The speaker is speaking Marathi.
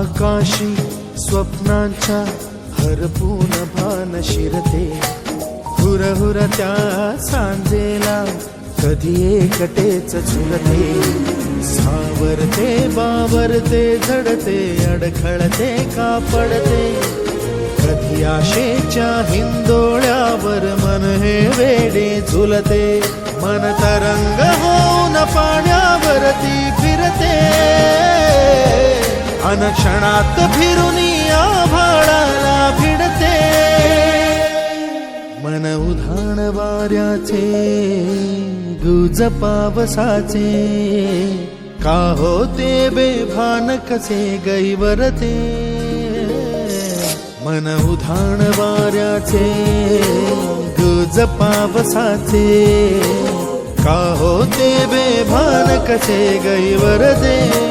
आकाशी स्वप्नांच्या हरपून भान शिरते, हुरहुर त्या सांजेला कधी एकटेच झुलते, सावरते बावरते झडते अडखळते का पडते, कधी आशेच्या हिंदोळ्यावर मन हे वेडे झुलते, मन तरंग होऊन पाण्यावरती फिरते, अनक्षणात फिरुनी आभाळाला भिडते, मन उधाण वाऱ्याचे गुज पावसाचे, का होते बेभान कसे गैवरते, मन उधाण वाऱ्याचे गुज पावसाचे, का होते बेभान कसे गैवरते.